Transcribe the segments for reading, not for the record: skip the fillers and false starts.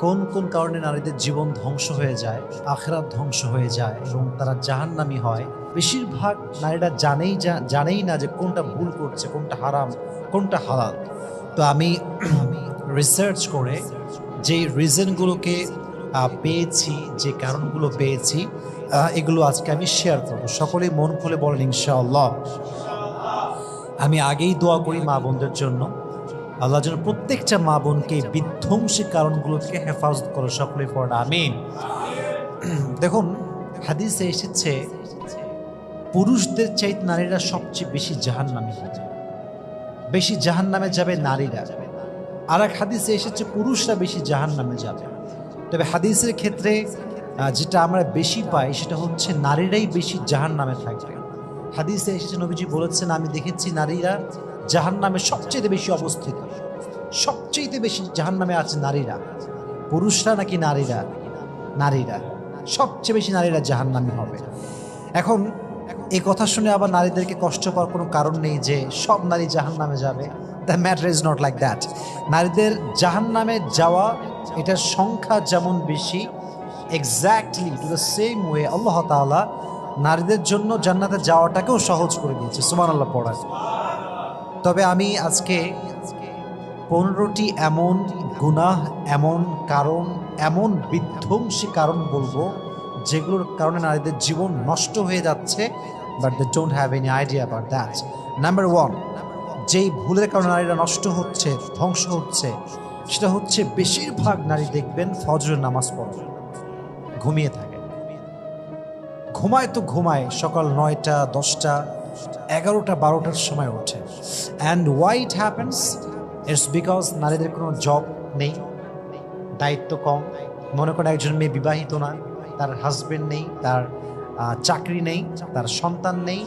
কোন কোন কারণে নারীদের জীবন ধ্বংস হয়ে যায়, আখিরাত ধ্বংস হয়ে যায় এবং তারা জাহান্নামী হয়। বেশিরভাগ নারীরা জানেই না যে কোনটা ভুল করছে, কোনটা হারাম, কোনটা হালাল। তো আমি রিসার্চ করে যে রিজনগুলোকে পেয়েছি, যে কারণগুলো পেয়েছি, এগুলো আজকে আমি শেয়ার করবো। সকলেই মন খুলে বলেন ইনশাআল্লাহ। আমি আগেই দোয়া করি মা বোনদের জন্য, আল্লাহ যেন প্রত্যেকটা মা বোনকে বিধ্বংসী কারণগুলো থেকে হেফাজত করে। সকলেই পড়েন আমিন। দেখুন, হাদিসে এসেছে পুরুষদের চাইতে নারীরা সবচেয়ে বেশি জাহান্নামী হবে, বেশি জাহান্নামে যাবে নারীরা। আর এক হাদিসে এসেছে পুরুষরা বেশি জাহান্নামে যাবে। তবে হাদিসের ক্ষেত্রে যেটা আমরা বেশি পাই সেটা হচ্ছে নারীরাই বেশি জাহান্নামে থাকবে। হাদিসে এসেছে, নবীজি বলেছেন, আমি দেখেছি নারীরা জাহান্নামে সবচেয়ে বেশি অবস্থিত, সবচেয়ে বেশি জাহান্নামে আছে নারীরা। পুরুষরা নাকি নারীরা? নারীরা, সবচেয়ে বেশি নারীরা জাহান্নামী হবে। এখন এই কথা শুনে আবার নারীদেরকে কষ্ট পাওয়ার কোনো কারণ নেই যে সব নারী জাহান্নামে যাবে। The matter is not like that. নারীদের জাহান্নামে যাওয়া, এটার সংখ্যা যেমন বেশি, exactly to the same way Allah Ta'ala নারীদের জন্য জান্নাতে যাওয়াটাকেও সহজ করে দিয়েছে। সুবহানাল্লাহ পড়া। তবে আমি আজকে 15টি এমন গুনাহ, এমন কারণ, এমন বিধ্বংসী কারণ বলবো যেগুলোর কারণে নারীদের জীবন নষ্ট হয়ে যাচ্ছে, but they don't have any idea about that. Number 1, যেই ভুলের কারণে নারীরা নষ্ট হচ্ছে, ধ্বংস হচ্ছে, সেটা হচ্ছে বেশিরভাগ নারী দেখবেন ফজরের নামাজ পড়ে ঘুমিয়ে থাকে। ঘুমায় তো ঘুমায়, সকাল 9টা, 10টা, 11টা, 12টার সময় ওঠে। And why it happens? It's because নারীদের কোনো জব নেই, দায়িত্ব কম। মনে করেন একজন মেয়ে বিবাহিত না, তার হাজবেন্ড নেই, তার চাকরি নেই, তার সন্তান নেই,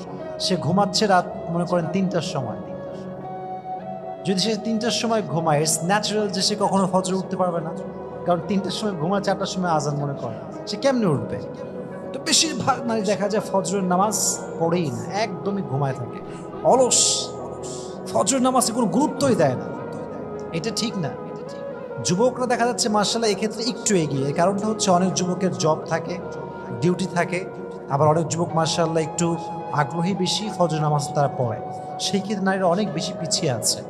সে ঘুমাচ্ছে রাত মনে করেন 3টার সময়। যদি সে 3টার সময় ঘুমায়, ইটস ন্যাচারাল যে সে কখনো ফজরে উঠতে পারবে না, কারণ 3টার সময় ঘুমায়, 4টার সময় আজান মনে করে, সে কেমনে উঠবে? তো বেশিরভাগ নারী দেখা যায় ফজরের নামাজ পড়েই না, একদমই ঘুমায় থাকে, অলস, ফজরের নামাজে কোনো গুরুত্বই দেয় না। এটা ঠিক না। যুবকরা দেখা যাচ্ছে মাশাআল্লাহ এক্ষেত্রে একটু এগিয়ে। এর কারণটা হচ্ছে অনেক যুবকের জব থাকে, ডিউটি থাকে, আবার অনেক যুবক মাশাআল্লাহ একটু আগ্রহী বেশি, ফজর নামাজ তারা পড়ে। সেই ক্ষেত্রে নারীরা অনেক বেশি পিছিয়ে আছে।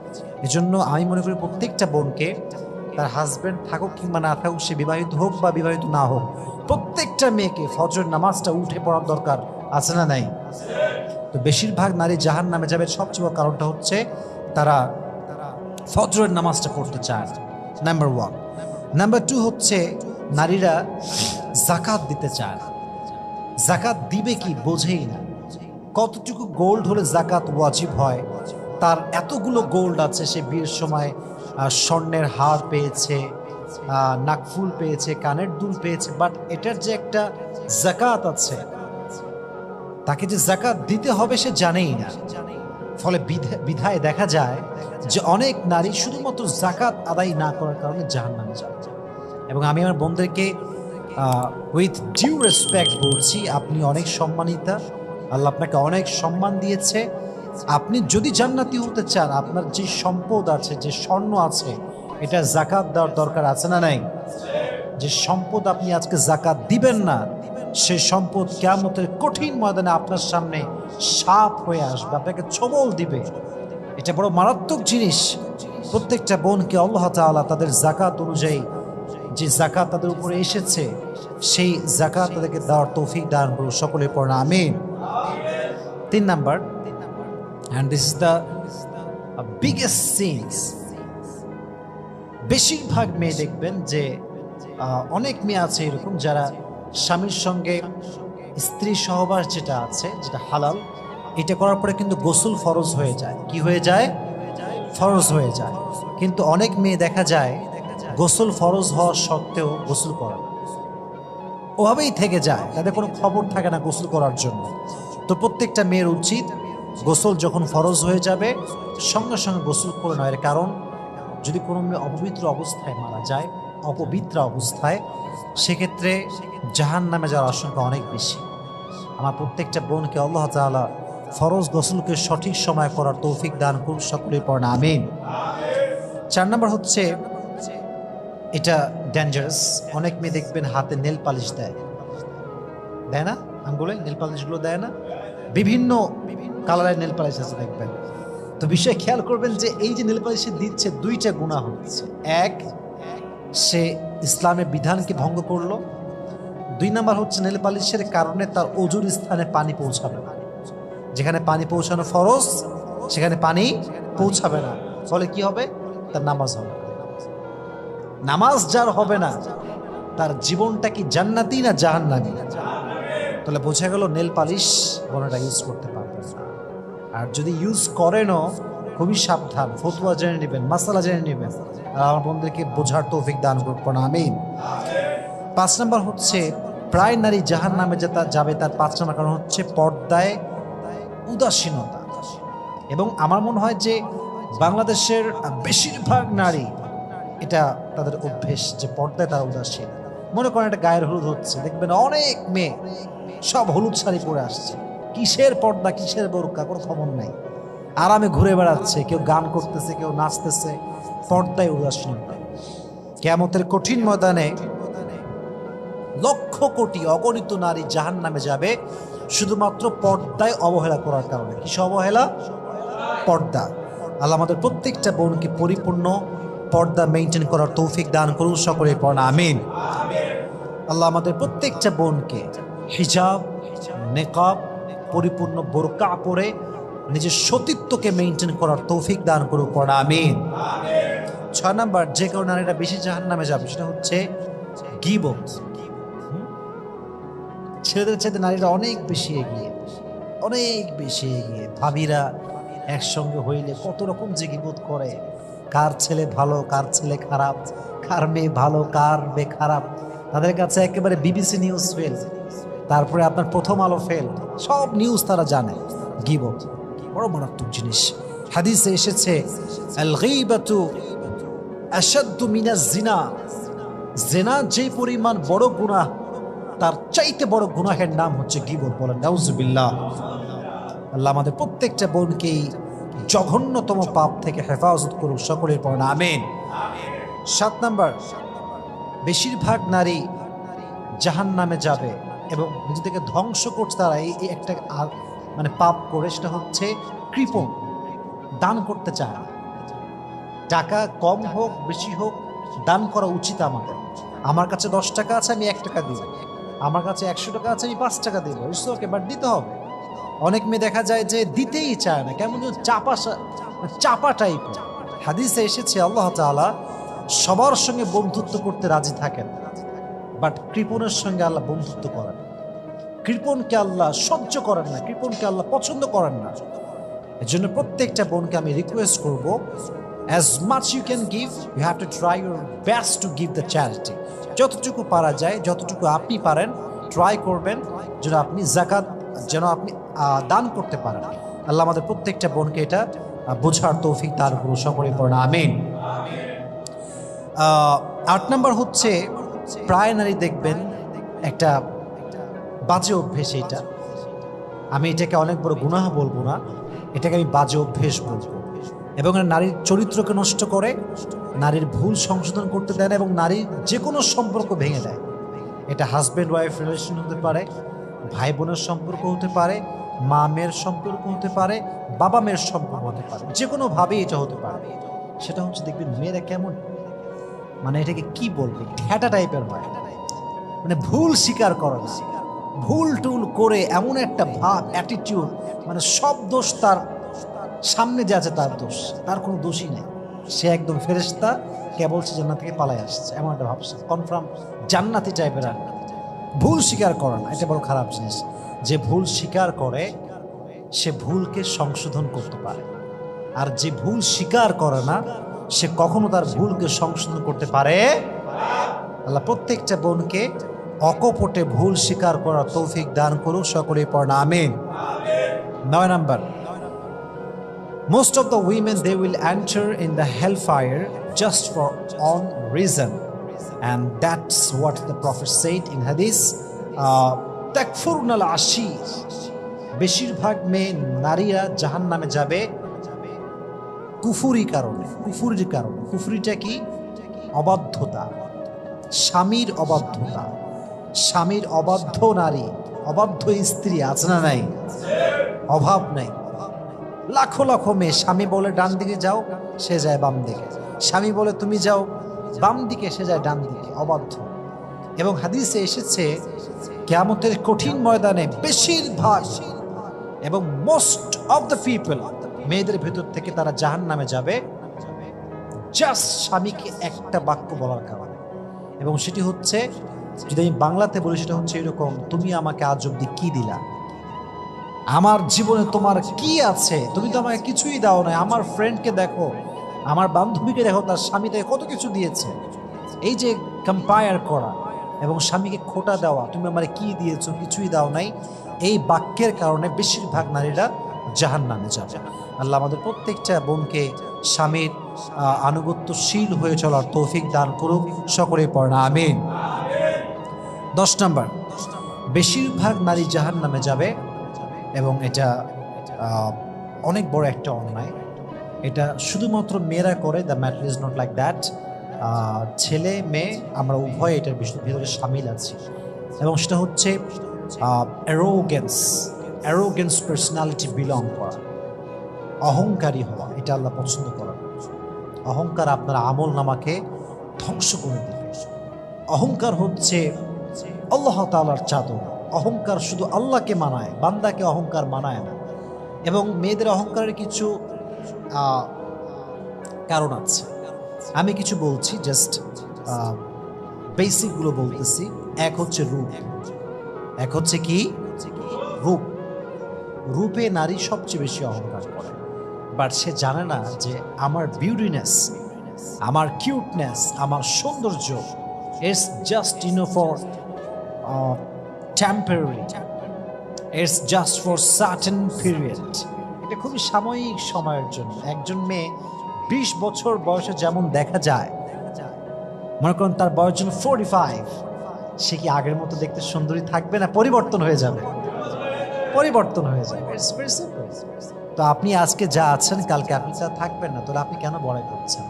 এজন্য আমি মনে করি প্রত্যেকটা বোনকে, তার হাজব্যান্ড থাকুক কিংবা না থাকুক, সে বিবাহিত হোক বা বিবাহিত না হোক, প্রত্যেকটা মেয়েকে ফজর নামাজটা উঠে পড়ার দরকার আছে না নাই? তো বেশিরভাগ নারী জাহান্নামে যাবে সবচেয়ে বড় কারণটা হচ্ছে তারা ফজরের নামাজটা পড়তে চায়। নাম্বার 1। নাম্বার 2 হচ্ছে নারীরা যাকাত দিতে চায় না। যাকাত দিবে কি বোঝেই না। কতটুকু গোল্ড হলে যাকাত ওয়াজিব হয়? তার এতগুলো গোল্ড আছে, সে বিয়ের সময় স্বর্ণের হার পেয়েছে, নাকফুল পেয়েছে, কানের দুল পেয়েছে, বাট এটার যে একটা যাকাত আছে, তাকে যে যাকাত দিতে হবে সে জানেই না। ফলে বিধায় দেখা যায় যে অনেক নারী শুধুমাত্র যাকাত আদায় না করার কারণে জাহান্নামে যায়। এবং আমি আমার বোনদেরকে উইথ ডিউ রেসপেক্ট বলছি, আপনি অনেক সম্মানিতা, আল্লাহ আপনাকে অনেক সম্মান দিয়েছে। আপনি যদি জান্নাতি হতে চান, আপনার যে সম্পদ আছে, যে স্বর্ণ আছে, এটা যাকাত দেওয়ার দরকার আছে না নাই? যে সম্পদ আপনি আজকে যাকাত দিবেন না, সেই সম্পদ কিয়ামতের কঠিন ময়দানে আপনার সামনে সাপ হয়ে আসবে, আপনাকে ছোবল দিবে। এটা বড় মারাত্মক জিনিস। প্রত্যেকটা বোনকে আল্লাহ তাআলা তাদের যাকাত অনুযায়ী যে যাকাত তাদের উপরে এসেছে, সেই যাকাত তাদেরকে দেওয়ার তৌফিক দান করুন। সকলে পড়েন আমিন। 3 number, and this is the biggest sins. বেশিরভাগ মেয়ে দেখবেন যে অনেক মেয়ে আছে এরকম যারা স্বামীর সঙ্গে স্ত্রী সহবাস যেটা আছে, যেটা হালাল, এটা করার পরে কিন্তু গোসল ফরজ হয়ে যায়। কি হয়ে যায়? ফরজ হয়ে যায়। কিন্তু অনেক মেয়ে দেখা যায় গোসল ফরজ হওয়া সত্ত্বেও গোসল করে না, ওভাবেই থেকে যায়, তাদের কোনো খবর থাকে না গোসল করার জন্য। তো প্রত্যেকটা মেয়ের উচিত গোসল যখন ফরজ হয়ে যাবে সঙ্গে সঙ্গে গোসল করে নেয়। এর কারণ, যদি কোনো মেয়ে অপবিত্র অবস্থায় মারা যায়, অপবিত্র অবস্থায়, সেক্ষেত্রে জাহান্নামে যাওয়ার আশঙ্কা অনেক বেশি। আমার প্রত্যেকটা বোনকে আল্লাহ তাআলা ফরজ গোসলকে সঠিক সময় করার তৌফিক দান করুন। সকলেই পড়েন আমিন। 4 নম্বর হচ্ছে এটা ডেঞ্জারাস। অনেক মেয়ে দেখবেন হাতে নেল পালিশ দেয় না, আঙ্গুলে নেল পালিশগুলো দেয় না, বিভিন্ন কালারের নেল পালিশ আছে দেখবেন। তো বিষয় খেয়াল করবেন যে এই যে নেল পালিশ দিচ্ছে, দুইটা গুনাহ হচ্ছে। এক, সে ইসলামের বিধানকে ভঙ্গ করলো। দুই নাম্বার হচ্ছে নেল পালিশের কারণে তার অজুর স্থানে পানি পৌঁছাবে না। যেখানে পানি পৌঁছানো ফরজ সেখানে পানি পৌঁছাবে না, ফলে কি হবে? তার নামাজ হবে। নামাজ যার হবে না তার জীবনটা কি জান্নাতি না জাহান্নামী? তাহলে বোঝা গেল নেল পালিশ বোনেরা ইউজ করতে পারবে না। আর যদি ইউজ করেনও খুবই সাবধান, ফতুয়া জেনে নেবেন, মাসালা জেনে নেবেন। আর আমার বন্ধুদেরকে বোঝার তৌফিক দান করবেন, আমিন। 5 নাম্বার হচ্ছে প্রায় নারী জাহান্নামে যাবে, তার 5 নাম্বার কারণ হচ্ছে পর্দায় উদাসীনতা। এবং আমার মনে হয় যে বাংলাদেশের বেশিরভাগ নারী এটা তাদের অভ্যেস যে পর্দায় তারা উদাসীন। মনে করেন একটা গায়ের হলুদ হচ্ছে, দেখবেন অনেক মেয়ে সব হলুদ শাড়ি পরে আসছে, কিসের পর্দা কিসের বোরকা কোনো খবর নাই, আরামে ঘুরে বেড়াচ্ছে, কেউ গান করতেছে, কেউ নাচতেছে, পর্দায় উদাসীনতা। কিয়ামতের কঠিন ময়দানে লক্ষ কোটি অগণিত নারী জাহান্নামে যাবে শুধুমাত্র পর্দায় অবহেলা করার কারণে। কিসে অবহেলা? পর্দা। আল্লাহ আমাদের প্রত্যেকটা বোনকে পরিপূর্ণ পর্দা মেনটেন করার তৌফিক দান করুন, সকলে পড়া আমিন। আল্লাহ আমাদের প্রত্যেকটা বোনকে হিজাব, নেকাব, পরিপূর্ণ বোরকা পরে নিজের সতীত্বকে মেনটেন করার তৌফিক দান করুন, পড়া আমিন। 6 নাম্বার যে কারণে নারীরা বেশি জাহান্নামে যাবে সেটা হচ্ছে গীবত। ছেলেদের চাইতে নারীরা অনেক বেশি এগিয়ে, অনেক বেশি এগিয়ে। ভাবিরা একসঙ্গে হইলে কত রকম যে গীবত করে, কার ছেলে ভালো, কার ছেলে খারাপ, কার মেয়ে ভালো, কার মেয়ে খারাপ। তাদের কাছে একেবারে বিবিসি নিউজ ফেল, তারপরে আপনার প্রথম আলো ফেল, সব নিউজ তারা জানে। গীবত বড় মারাত্মক জিনিস। হাদিসে এসেছে আল গীবাতু আশাদ্দু মিনাজ জিনা, জিনা যে পরিমাণ বড় গুনাহ তার চাইতে বড় গুনাহের নাম হচ্ছে গীবত। বলেন নাউজুবিল্লাহ। আল্লাহ আমাদের প্রত্যেকটা বোনকে জঘন্যতম পাপ থেকে হেফাজত করুক, সকলের পড়েন আমিন। 7 নাম্বার বেশিরভাগ নারী জাহান্নামে যাবে এবং নিজেদেরকে ধ্বংস করছে তারা এই একটা মানে পাপ করে, সেটা হচ্ছে কৃপণ। দান করতে চায় না। টাকা কম হোক বেশি হোক দান করা উচিত আমাদের। আমার কাছে 10 টাকা আছে, আমি 1 টাকা দিব। আমার কাছে 100 টাকা আছে, আমি 5 টাকা দেবো। ওকে, বাট দিতে হবে। অনেক মেয়ে দেখা যায় যে দিতেই চায় না, কেমন যেন চাপা টাইপের। হাদিসে এসেছে আল্লাহ তাআলা সবার সঙ্গে বন্ধুত্ব করতে রাজি থাকেন, বাট কৃপণের সঙ্গে আল্লাহ বন্ধুত্ব করেন। কৃপণকে আল্লাহ সহ্য করেন না, কৃপণকে আল্লাহ পছন্দ করেন না। এর জন্য প্রত্যেকটা বোনকে আমি রিকোয়েস্ট করব, as much you can give, you have to try your best to give the charity. যতটুকু পারা যায়, যতটুকু আপনি পারেন ট্রাই করবেন যেন আপনি যাকাত যেন আপনি দান করতে পারেন। আল্লাহ আমাদের প্রত্যেকটা বোনকে এটা বোঝার তৌফিক দান করুন, সকলে পড়েন আমিন। 8 নাম্বার হচ্ছে প্রায় নারী দেখবেন একটা বাজে অভ্যেস। এটা আমি এটাকে অনেক বড় গুনাহ বলবো না, এটাকে আমি বাজে অভ্যেস বলবো। এবং নারীর চরিত্রকে নষ্ট করে, নারীর ভুল সংশোধন করতে দেয় না, এবং নারীর যে কোনো সম্পর্ক ভেঙে দেয়। এটা হাজব্যান্ড ওয়াইফ রিলেশন হতে পারে, ভাই বোনের সম্পর্ক হতে পারে, মা মেয়ের সম্পর্ক হতে পারে, বাবা মেয়ের সম্পর্ক হতে পারে, যে কোনোভাবেই এটা হতে পারে। সেটা হচ্ছে দেখবেন মেয়েরা কেমন, মানে এটাকে কি বলবে, ঠ্যাটা টাইপের হয়, মানে ভুল স্বীকার করে না, ভুল টুল করে এমন একটা ভাব, অ্যাটিটিউড, মানে সব দোষ তার সামনে যে আছে তার দোষ, তার কোনো দোষই নেই। সে একদম ফেরেশতা, কেবল সে জান্নাত থেকে পালায় আসছে, এমন একটা ভাবছে, কনফার্ম জান্নাতি টাইপের। আর ভুল স্বীকার করে না, এটা বড় খারাপ জিনিস। যে ভুল স্বীকার করে সে ভুলকে সংশোধন করতে পারে, আর যে ভুল স্বীকার করে না সে কখনো তার ভুলকে সংশোধন করতে পারে। আল্লাহ প্রত্যেকটা বোনকে অকপটে ভুল স্বীকার করার তৌফিক দান করুক, সকলে পড়েন আমিন। 9 number, most of the women they will enter in the hellfire just for one reason, and that's what the Prophet said in hadith, takfurun al-ashir. বেশিরভাগ মেয়ে নারীরা জাহান্নামে যাবে কুফুরির কারণে। কুফুরির কারণে, কুফুরিটা কি? অবাধ্যতা, স্বামীর অবাধ্যতা, স্বামীর অবাধ্য নারী, অবাধ্য স্ত্রী আছে না নাই? অভাব নাই। লাখো লাখো মেয়ে, স্বামী বলে ডান দিকে যাও, সে যায় বাম দিকে, স্বামী বলে তুমি যাও বাম দিকে, সে যায় ডান দিকে, অবাধ্য। এবং হাদিসে এসেছে কিয়ামতের কঠিন ময়দানে বেশিরভাগ এবং মোস্ট অফ দ্য পিপল, মেয়েদের ভেতর থেকে তারা জাহান্নামে যাবে জাস্ট স্বামীকে একটা বাক্য বলার কারণে। এবং সেটি হচ্ছে, যদি আমি বাংলাতে বলি, সেটা হচ্ছে এরকম: তুমি আমাকে আজ অব্দি কি দিলা? আমার জীবনে তোমার কি আছে? তুমি তো আমাকে কিছুই দাও না। আমার ফ্রেন্ডকে দেখো, আমার বান্ধবীকে দেখো, তার স্বামী তাকে কত কিছু দিয়েছে। এই যে কম্পেয়ার করা এবং স্বামীকে খোটা দেওয়া, তুমি আমারে কি দিয়েছো? কিছুই দাও নাই, এই বাক্যের কারণে বেশিরভাগ নারীরা জাহান্নামে যাবে। আল্লাহ আমাদের প্রত্যেকটা বোনকে স্বামীর আনুগত্যশীল হয়ে চলার তৌফিক দান করুক। সকলে পড়ে না আমিন। 10 নম্বর, বেশিরভাগ নারী জাহান্নামে যাবে এবং এটা অনেক বড় একটা অন্যায়। এটা শুধুমাত্র মেয়েরা করে, the matter is not like that. ছেলে মেয়ে আমরা উভয় এটার ভিতরে সামিল আছি। এবং সেটা হচ্ছে অ্যারোগেন্স পার্সোনালিটি বিলং করা, অহংকারী হওয়া। এটা আল্লাহ পছন্দ করেন। অহংকার আপনার আমল নামাকে ধ্বংস করে দেবে। অহংকার হচ্ছে আল্লাহ তাআলার চাদর। অহংকার শুধু আল্লাহকে মানায়, বান্দাকে অহংকার মানায় না। এবং মেয়েদের অহংকারের কিছু কারণ আছে, আমি কিছু বলছি, জাস্ট বেসিকগুলো বলতেছি। এক হচ্ছে রূপ। এক হচ্ছে কি? রূপ। রূপে নারী সবচেয়ে বেশি অহংকার করে, বাট সে জানে না যে আমার বিউটিনেস, আমার কিউটনেস, আমার সৌন্দর্য it's just for temporary, it's just for certain period. এটা খুবই সাময়িক সময়ের জন্য। একজন মেয়ে 20 বছর বয়সে যেমন দেখা যায়, মনে করেন তার বয়স যেন 45, সে কি আগের মতো দেখতে সুন্দরী থাকবে না? পরিবর্তন হয়ে যাবে, পরিবর্তন হয়ে যাবে। It's very simple. তো আপনি আজকে যা আছেন, কালকে আপনি তা থাকবেন না, তাহলে আপনি কেন বড়াই করছেন?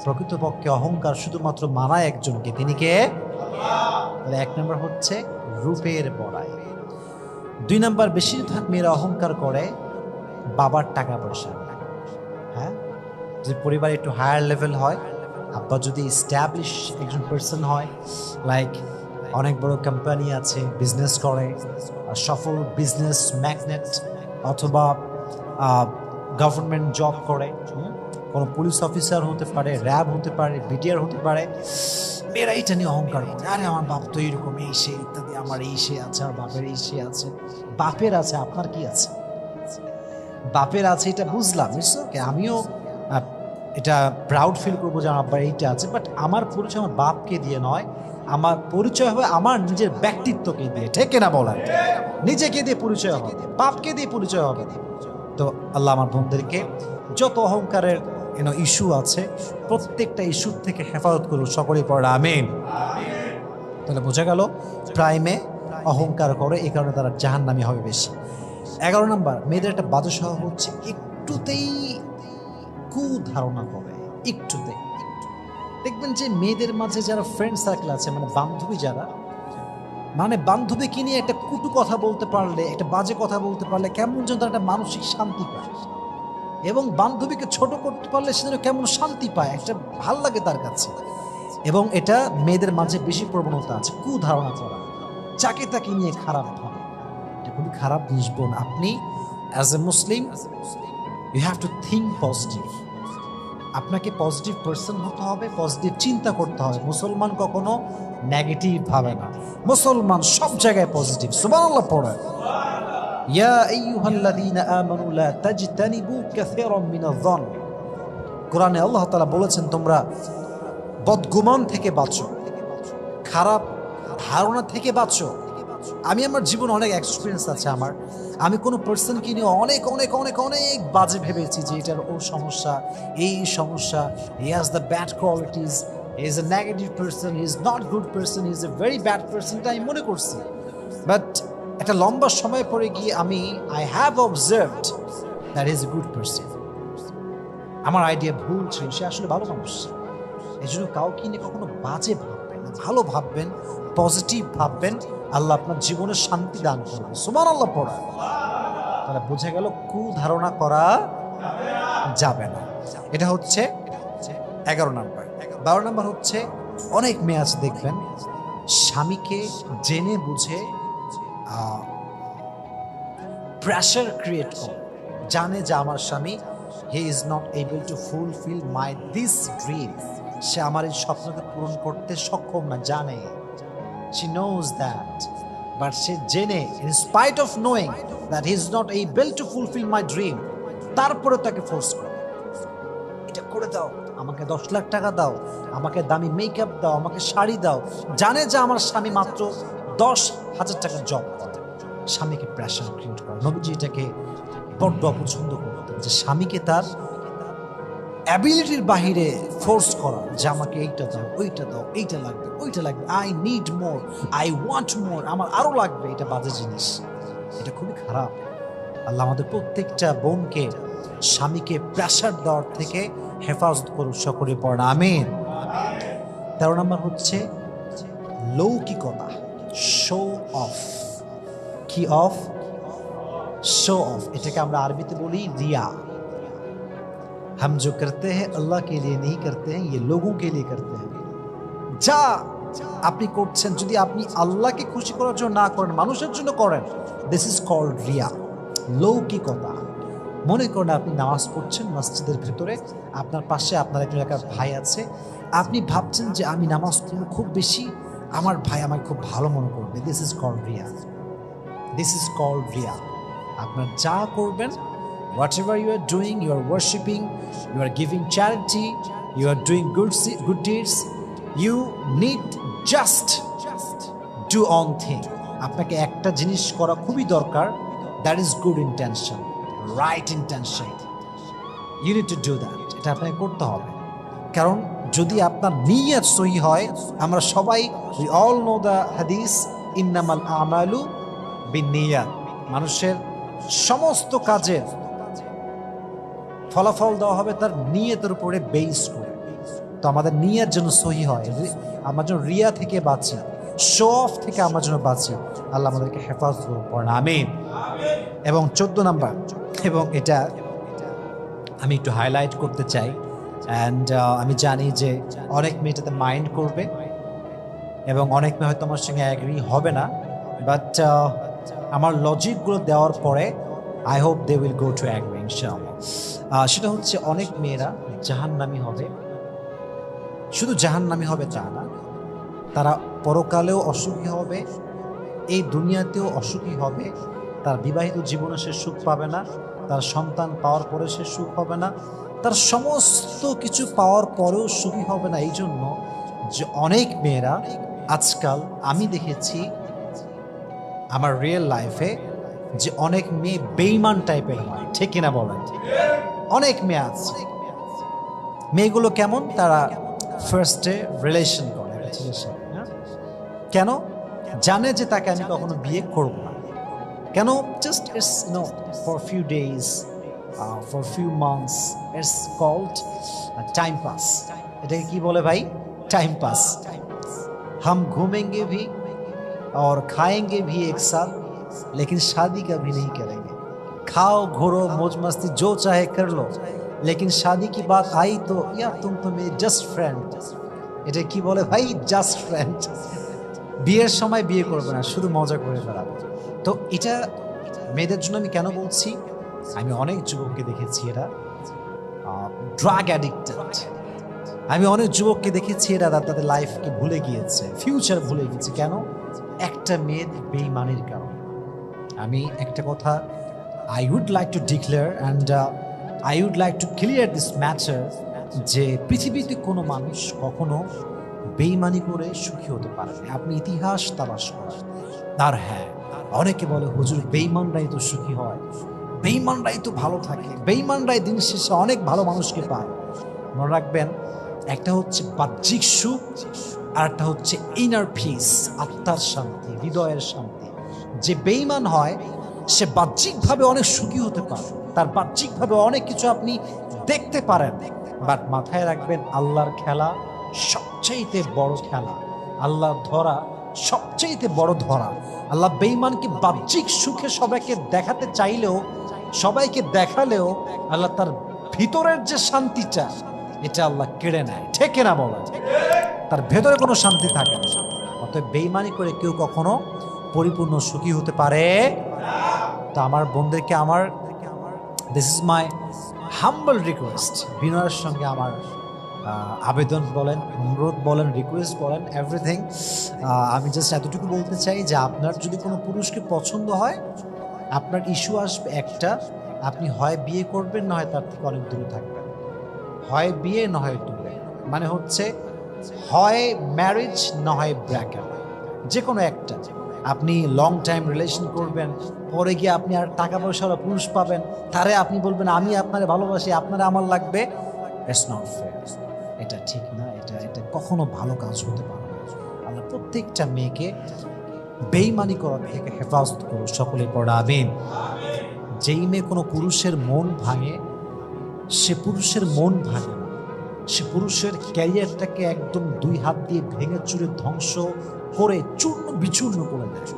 প্রকৃতপক্ষে অহংকার শুধুমাত্র মানায় একজনকে, তিনি কে? তাহলে 1 নম্বর হচ্ছে রূপের বড়াই। 2 নম্বর, বেশিরভাগ মেয়েরা অহংকার করে বাবার টাকা পয়সা। হ্যাঁ, যদি পরিবার একটু হায়ার লেভেল হয়, আব্বা যদি এস্টাবলিশ একজন পার্সন হয়, লাইক অনেক বড় কোম্পানি আছে, বিজনেস করে, সফল বিজনেস ম্যাগনেট, অথবা গভর্নমেন্ট জব করে, কোনো পুলিশ অফিসার হতে পারে, র্যাব হতে পারে, বিটিআর হতে পারে, মেয়েরা এটা নিয়ে অহংকার করে, আরে আমার বাপ তো এরকম, এই সে ইত্যাদি, আমার এই সে আছে, আর বাপের এই সে আছে। বাপের আছে, আপনার কি আছে? বাপের আছে এটা বুঝলাম, আমিও এটা প্রাউড ফিল করবো যে আমার আব্বার এইটা আছে, বাট আমার পরিচয় আমার বাপকে দিয়ে নয়, আমার পরিচয় হবে আমার নিজের ব্যক্তিত্বকে দিয়ে। ঠিক না বলেন? নিজেকে দিয়ে পরিচয় হবে, বাপকে দিয়ে পরিচয় হবে। তো আল্লাহ আমার বোনদেরকে যত অহংকারের ইস্যু আছে, প্রত্যেকটা ইস্যুর থেকে হেফাজত করুন। সকলেই পড়ে আমিন। তাহলে বোঝা গেল প্রাইমে অহংকার করে, এই কারণে তারা জাহান্নামী হবে বেশি। 11 নম্বর, মেয়েদের একটা বাজে স্বভাব হচ্ছে একটুতেই কুধারণা করে। একটুতেই দেখবেন যে মেয়েদের মাঝে যারা ফ্রেন্ড সার্কেল আছে, মানে বান্ধবী যারা, মানে বান্ধবীকে নিয়ে একটা কুটু কথা বলতে পারলে, একটা বাজে কথা বলতে পারলে কেমন যেন তার একটা মানসিক শান্তি পায়, এবং বান্ধবীকে ছোট করতে পারলে সে যেন কেমন শান্তি পায়, একটা ভাল লাগে তার কাছে। এবং এটা মেয়েদের মাঝে বেশি প্রবণতা আছে, কুধারণা করা, যাকে তাকে নিয়ে খারাপ ভাবে। এটা খুবই খারাপ জিনিস বোন। আপনি as a Muslim you have to think positive. আপনাকে পজিটিভ পার্সন হতে হবে, পজিটিভ চিন্তা করতে হবে। মুসলমান কখনো নেগেটিভ ভাবে না, মুসলমান সব জায়গায় পজিটিভ। সুবহানাল্লাহ পড়ে। ইয়া আইয়ুহাল্লাযীনা আমানু লা তাজতানিবু কাসীরাম মিনায-যন। কোরআনে আল্লাহ তাআলা বলেছেন, তোমরা বদগুমান থেকে বাঁচো, খারাপ ধারণা থেকে বাঁচো। আমি আমার জীবনে অনেক এক্সপিরিয়েন্স আছে আমার। আমি কোনো পার্সনকে নিয়ে অনেক অনেক অনেক অনেক বাজে ভেবেছি যে এটার ওর সমস্যা, এই সমস্যা, he has the bad qualities, he is a negative person, he is not good person, he is a very bad person, এটা আমি মনে করছি। বাট একটা লম্বা সময় পরে গিয়ে আমি I have observed that is a good person. আমার আইডিয়া ভুল ছিল, সে আসলে ভালো মানুষ। এই জন্য কাউকে নিয়ে কখনো বাজে ভাববেন না, ভালো ভাববেন, পজিটিভ ভাববেন, আল্লাহ আপনার জীবনে শান্তি দান করবে। সুবহানাল্লাহ পড়া, তাহলে বোঝা গেল কুধারণা করা যাবে না। এটা হচ্ছে 11 নাম্বার। 12 নাম্বার হচ্ছে অনেক মেয়ে আছে দেখবেন স্বামীকে জেনে বুঝে প্রেশার ক্রিয়েট করে, জানে যে আমার স্বামী he is not able to fulfil my this dream, সে আমার এই স্বপ্নকে পূরণ করতে সক্ষম না, জানে, she knows that, but সে জেনে in spite of knowing that he is not able to fulfill my dream, তারপরে তাকে ফোর্স করে, এটা করে দাও, আমাকে 10 লাখ টাকা দাও, আমাকে দামি মেকআপ দাও, আমাকে শাড়ি দাও, জানে যে আমার স্বামী মাত্র 10,000 টাকার জব করে, স্বামীকে প্রেশার ক্রিয়েট করে। নবীজি এটাকে বড্ড অপছন্দ করতেন, যে স্বামীকে তার অ্যাবিলিটির বাহিরে ফোর্স করা, যে আমাকে এইটা দাও, ওইটা দাও, এইটা লাগবে, ওইটা লাগবে, I need more, I want মোর, আমার আরো লাগবে। এটা বাজে জিনিস, এটা খুবই খারাপ। আল্লাহ আমাদের প্রত্যেকটা বোনকে স্বামীকে প্রেশার দেওয়ার থেকে হেফাজত করুক, সকলে পড়েন আমিন। 13 নম্বর হচ্ছে লৌকিকতা, শো অফ। কি অফ? Show off. এটাকে আমরা আরবিতে বলি রিয়া। हम जो करते हैं अल्लाह के लिए नहीं करते हैं, ये लोगों के लिए करते हैं। যা আপনি করছেন যদি আপনি আল্লাহকে খুশি করার জন্য না করেন, মানুষের জন্য করেন, দিস ইজ কল্ড রিয়া, লৌকিকতা। মনে করেন আপনি নামাজ পড়ছেন মসজিদের ভিতরে, আপনার পাশে আপনার একজন এলাকার ভাই আছে, আপনি ভাবছেন যে আমি নামাজ পড়ব খুব বেশি, আমার ভাই আমাকে খুব ভালো মনে করবে, this is called Riya, this is called Riya. আপনার যা করবেন, whatever you are doing, you are worshipping, you are giving charity, you are doing good deeds, you need just do one thing. আপনাকে একটা জিনিস করা খুবই দরকার, that is good intention, right intention, you need to do that. এটা আপনাকে করতে হবে, কারণ যদি আপনার নিয়ত সহি হয়, আমরা সবাই we all know the hadith, innamal a'malu binniyat, মানুষের সমস্ত কাজের ফলাফল দেওয়া হবে তার নিয়তের উপরে বেস করে। তো আমাদের নিয়ত যেন সহি হয়, আমরা যেন রিয়া থেকে বাঁচি, শো অফ থেকে আমরা যেন বাঁচি, আল্লাহ আমাদেরকে হেফাজত করেন আমিন। এবং 14 নাম্বার, এবং এটা আমি একটু হাইলাইট করতে চাই, অ্যান্ড আমি জানি যে অনেক মেয়ে এটাতে মাইন্ড করবে এবং অনেক মেয়ে হয়তো আমার সঙ্গে অ্যাগ্রি হবে না, বাট আমার লজিকগুলো দেওয়ার পরে I hope they will go to agree ইনশাআল্লাহ। সেটা হচ্ছে অনেক মেয়েরা জাহান্নামী হবে, শুধু জাহান্নামী হবে তা না, তারা পরকালেও অসুখী হবে, এই দুনিয়াতেও অসুখী হবে, তার বিবাহিত জীবনে সে সুখ পাবে না, তার সন্তান পাওয়ার পরে সে সুখ হবে না, তার সমস্ত কিছু পাওয়ার পরেও সুখী হবে না। এই জন্য যে অনেক মেয়েরা আজকাল আমি দেখেছি আমার রিয়েল লাইফে, যে অনেক মেয়ে বেঈমান টাইপের হয়, ঠিক কিনা বলেন? অনেক মেয়ে আছে, মেয়েগুলো কেমন, তারা ফার্স্টে রিলেশন করে ছেলের সাথে, কেন? জানে যে তাকে আমি কখনো বিয়ে করব না, কেন? Just it's no for few days, for few months, it's called time pass. এটাকে কি বলে ভাই? Time pass. हम घूमेंगे भी और खाएंगे भी एक साथ, लेकिन शादी कभी नहीं करेंगे। खाओ घोरो मौज मस्ती जो चाहे कर लो, लेकिन शादी की बात आई तो यार तुम तो मेरी जस्ट फ्रेंड। এটা কি বলে ভাই? Just friend. বিয়ের সময় বিয়ে করবে না, শুধু মজা করে বেড়াবে। তো এটা মেয়েদের জন্য আমি কেন বলছি, আমি অনেক যুবককে দেখেছি এরা ড্রাগ অ্যাডিক্টেড, আমি অনেক যুবককে দেখেছি এরা তাদের লাইফকে ভুলে গিয়েছে, ফিউচার ভুলে গিয়েছে। কেন? একটা মেয়ের বেঈমানির কারণে। আমি একটা কথা I would like to declare and I would like to clear this matter, যে পৃথিবীতে কোনো মানুষ কখনো বেঈমানি করে সুখী হতে পারে না। আপনি ইতিহাস তালাশ করেন। আর হ্যাঁ, অনেকে বলে হুজুর বেঈমানরাই তো সুখী হয়, বেঈমানরাই তো ভালো থাকে, বেঈমানরাই দিন শেষে অনেক ভালো মানুষকে পায়। মনে রাখবেন, একটা হচ্ছে বাহ্যিক সুখ আর একটা হচ্ছে ইনার পিস, আত্মার শান্তি, হৃদয়ের শান্তি। যে বেঈমান হয় সে বাহ্যিকভাবে অনেক সুখী হতে পারে, তার বাহ্যিকভাবে অনেক কিছু আপনি দেখতে পারেন, বাট মাথায় রাখবেন আল্লাহর খেলা সবচাইতে বড় খেলা, আল্লাহ ধরা সবচাইতে বড় ধরা। আল্লাহ বেঈমানকে বাহ্যিক সুখে সবাইকে দেখাতে চাইলেও, সবাইকে দেখালেও আল্লাহ তার ভিতরের যে শান্তিটা এটা আল্লাহ কেড়ে নেয়। ঠিক না বলা, তার ভেতরে কোনো শান্তি থাকে না। অতএব বেঈমানি করে কেউ কখনো পরিপূর্ণ সুখী হতে পারে। তো আমার বন্ধুদেরকে আমার this is my humble request, বিনয়ের সঙ্গে আমার আবেদন বলেন, অনুরোধ বলেন, রিকোয়েস্ট বলেন, এভরিথিং। আমি জাস্ট এতটুকু বলতে চাই যে আপনার যদি কোনো পুরুষকে পছন্দ হয়, আপনার ইস্যু আসবে একটা, আপনি হয় বিয়ে করবেন না হয় তার থেকে অনেক দূরে থাকবেন। হয় বিয়ে না হয় দূরে, মানে হচ্ছে হয় ম্যারেজ না হয় ব্রেকআপ, যে কোনো একটা। আপনি লং টাইম রিলেশন করবেন, পরে গিয়ে আপনি আর টাকা পয়সাওয়ালা পুরুষ পাবেন, তারে আপনি বলবেন আমি আপনারে ভালোবাসি, আপনারা আমার লাগবে। ইটস নট ফেয়ার, এটা ঠিক না, এটা কখনো ভালো কাজ হতে পারে না। আল্লাহ প্রত্যেকটা মেয়েকে বেঈমানি করার থেকে হেফাজত করো, সকলে পড়া আমিন। যেই মেয়ে কোনো পুরুষের মন ভাঙে, সে পুরুষের মন ভাঙে না, সে পুরুষের ক্যারিয়ারটাকে একদম দুই হাত দিয়ে ভেঙে চুরে ধ্বংস করে চূর্ণ বিচূর্ণ করে দেয়।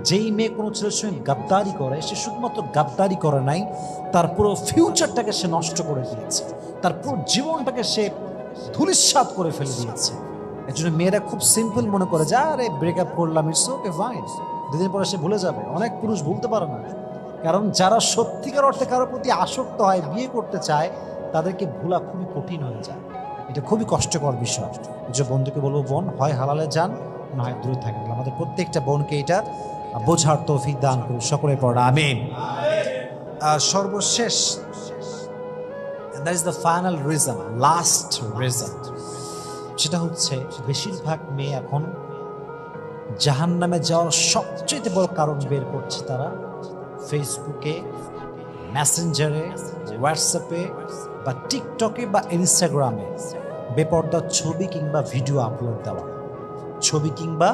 যেই মেয়ে কোনো ছেলের সঙ্গে গাদ্দারি করে, সে শুধুমাত্র গাদ্দারি করে নাই, তার পুরো ফিউচারটাকে সে নষ্ট করে দিয়েছে, তার পুরো জীবনটাকে সে ধূলিসাৎ করে ফেলে দিয়েছে। এর জন্য মেয়েরা খুব সিম্পল মনে করে যে আরে ব্রেকআপ করলাম, ইটস ওকে ফাইন, দুদিন পরে সে ভুলে যাবে। অনেক পুরুষ ভুলতে পারে না, কারণ যারা সত্যিকার অর্থে কারোর প্রতি আসক্ত হয়, বিয়ে করতে চায়, তাদেরকে ভোলা খুবই কঠিন হয়ে যায়। এটা খুবই কষ্টকর বিষয়। যে বন্ধুকে বলবো, বোন হয় হালালে যান না হয় দূরে থাকেন। আমাদের প্রত্যেকটা বোনকে এটা বোঝার তৌফিক দান করুন, সকলে পড়া আমিন। সর্বশেষ, that is the final reason, last reason, সেটা হচ্ছে বেশিরভাগ মেয়ে এখন জাহান্নামে যাওয়ার সবচেয়ে বড় কারণ বের করছে তারা ফেসবুকে, মেসেঞ্জারে, হোয়াটসঅ্যাপে বা টিকটকে বা ইনস্টাগ্রামে বেপর্দার ছবি কিংবা ভিডিও আপলোড দেওয়া। ছবি কিংবা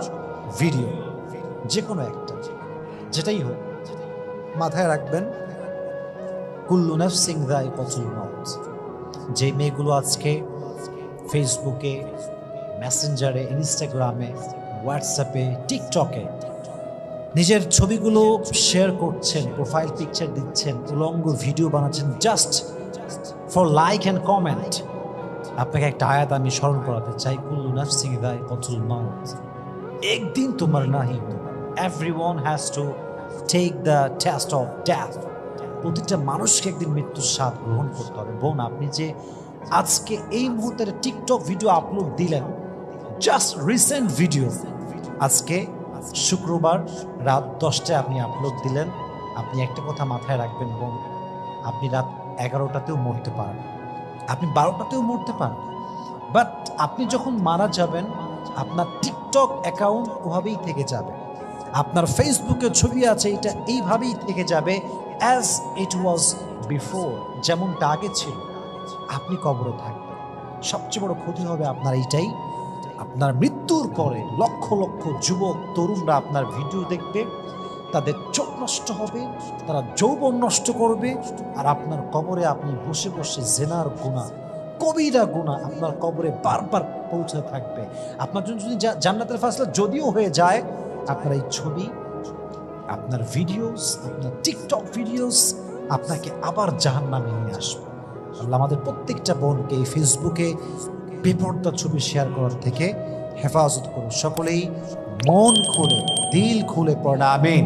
ভিডিও যে কোনো একটা, যেটাই হোক, মাথায় রাখবেন কুল্লু নাফসিন যায়িকাতুল মাউত। যে মেয়েগুলো আজকে ফেসবুকে, মেসেঞ্জারে, ইনস্টাগ্রামে, হোয়াটসঅ্যাপে, টিকটকে নিজের ছবিগুলো শেয়ার করছেন, প্রোফাইল পিকচার দিচ্ছেন, উলঙ্গ ভিডিও বানাচ্ছেন just for like and comment, আপনাকে একটা আয়াত আমি স্মরণ করাতে চাই, কুল্লু নাফসিন যায়িকাতুল মাউত, একদিন তোমার নাহি হোগা, everyone has to take the test of death. প্রতিটা মানুষকে একদিন মৃত্যুর স্বাদ গ্রহণ করতে হবে। বোন, আপনি যে আজকে এই মুহূর্তে টিকটক ভিডিও আপলোড দিলেন, জাস্ট রিসেন্ট ভিডিও, আজকে শুক্রবার রাত 10টায় আপনি আপলোড দিলেন, আপনি একটা কথা মাথায় রাখবেন বোন, আপনি রাত 11টাতেও মরতে পারেন, আপনি 12টাতেও মরতে পারেন, বাট আপনি যখন মারা যাবেন আপনার টিকটক অ্যাকাউন্ট ওভাবেই থেকে যাবে, আপনার ফেসবুকে ছবি আছে এটা এইভাবেই থেকে যাবে অ্যাজ ইট ওয়াজ বিফোর, যেমনটা আগে ছিল। আপনি কবরে থাকবেন, সবচেয়ে বড় ক্ষতি হবে আপনার এইটাই, আপনার মৃত্যুর পরে লক্ষ লক্ষ যুবক তরুণরা আপনার ভিডিও দেখবে, তাদের চোখ নষ্ট হবে, তারা যৌবন নষ্ট করবে, আর আপনার কবরে আপনি বসে বসে জেনার গুনাহ, কবিরা গুনাহ আপনার কবরে বারবার পৌঁছে থাকবে। আপনার জন্য যদি জান্নাতের ফাসলা যদিও হয়ে যায়, আপনার এই ছবি, আপনার ভিডিওস, আপনার টিকটক ভিডিওস আপনাকে আবার জাহান্নামে নিয়ে আসবে। আল্লাহ আমাদের প্রত্যেকটা বোনকে এই ফেসবুকে বেপর্দা ছবি শেয়ার করার থেকে হেফাজত করুন। সকলেই মন খুলে, দিল খুলে পড়া আমিন।